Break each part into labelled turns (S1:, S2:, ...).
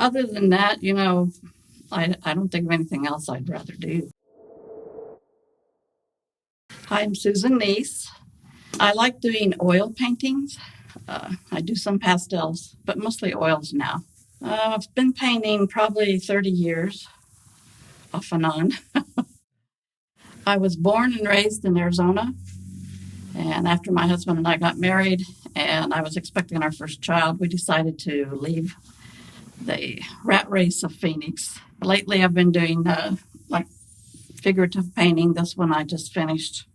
S1: Other than that, I don't think of anything else I'd rather do. Hi, I'm Susan Neese. I like doing oil paintings. I do some pastels, but mostly oils now. I've been painting probably 30 years, off and on. I was born and raised in Arizona, and after my husband and I got married and I was expecting our first child, we decided to leave the rat race of Phoenix. Lately, I've been doing like figurative painting. This one I just finished.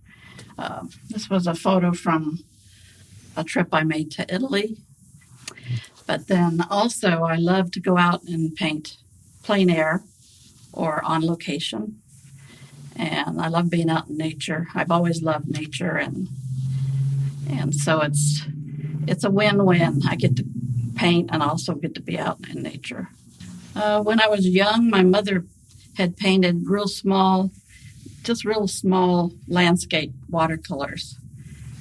S1: This was a photo from a trip I made to Italy. But then also I love to go out and paint plein air or on location. And I love being out in nature. I've always loved nature, and so it's a win-win. I get to paint and also get to be out in nature. When I was young, my mother had painted real small landscape watercolors.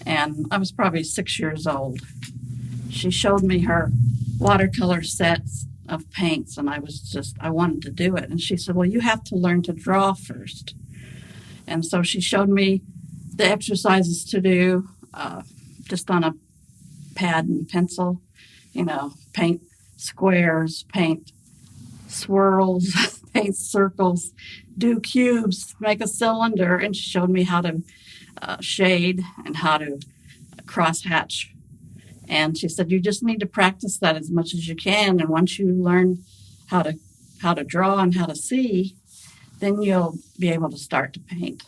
S1: And I was probably 6 years old. She showed me her watercolor sets of paints, and I wanted to do it. And she said, well, you have to learn to draw first. And so she showed me the exercises to do just on a pad and pencil, paint squares, paint swirls, paint circles, do cubes, make a cylinder. And she showed me how to shade and how to cross hatch. And she said, you just need to practice that as much as you can. And once you learn how to draw and how to see, then you'll be able to start to paint.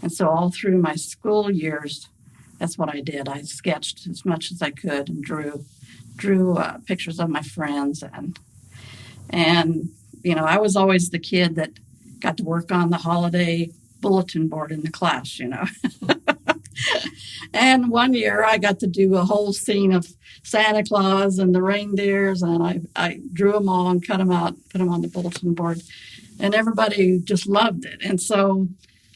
S1: And so all through my school years, that's what I did. I sketched as much as I could and drew pictures of my friends. And I was always the kid that got to work on the holiday bulletin board in the class, And one year I got to do a whole scene of Santa Claus and the reindeers, and I drew them all and cut them out, put them on the bulletin board, and everybody just loved it. And so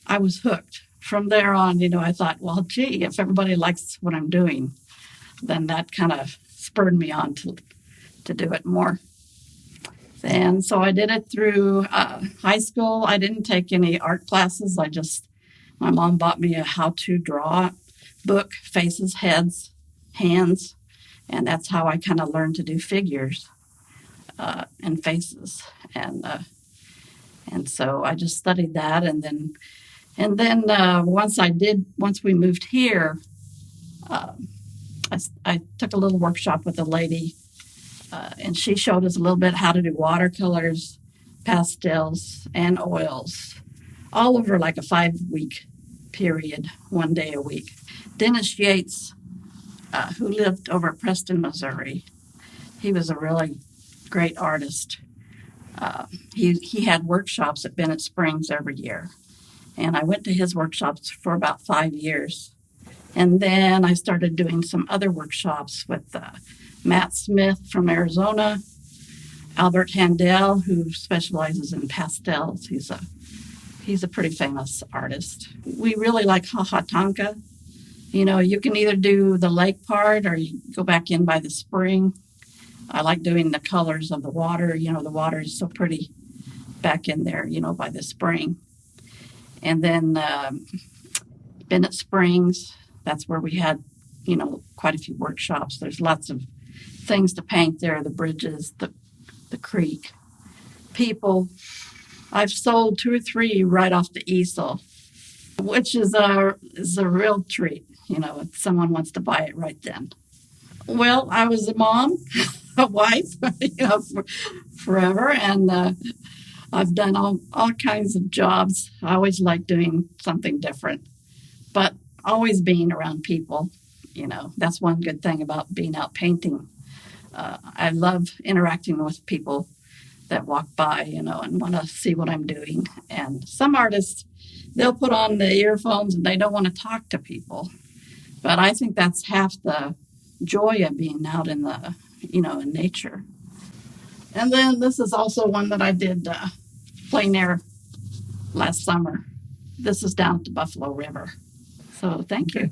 S1: I was hooked. From there on, I thought, well, gee, if everybody likes what I'm doing, then that kind of spurred me on to do it more. And so I did it through high school. I didn't take any art classes. My mom bought me a how to draw book, faces, heads, hands, and that's how I kind of learned to do figures and faces. And so I just studied that, and then once we moved here, I took a little workshop with a lady, and she showed us a little bit how to do watercolors, pastels, and oils, all over like a 5-week period, 1 day a week. Dennis Yates, who lived over at Preston, Missouri, he was a really great artist. He had workshops at Bennett Springs every year. And I went to his workshops for about 5 years. And then I started doing some other workshops with Matt Smith from Arizona, Albert Handel, who specializes in pastels. He's a pretty famous artist. We really like Hahatanka. You can either do the lake part or you go back in by the spring. I like doing the colors of the water. The water is so pretty back in there, by the spring. And then Bennett Springs, that's where we had, quite a few workshops. There's lots of things to paint there, the bridges, the creek, people. I've sold 2 or 3 right off the easel, which is a real treat, if someone wants to buy it right then. Well, I was a mom, a wife, forever, and I've done all kinds of jobs. I always like doing something different, but always being around people, that's one good thing about being out painting. I love interacting with people that walk by, and want to see what I'm doing. And some artists, they'll put on the earphones and they don't want to talk to people. But I think that's half the joy of being out in the, in nature. And then this is also one that I did plein air last summer. This is down at the Buffalo River. So thank you.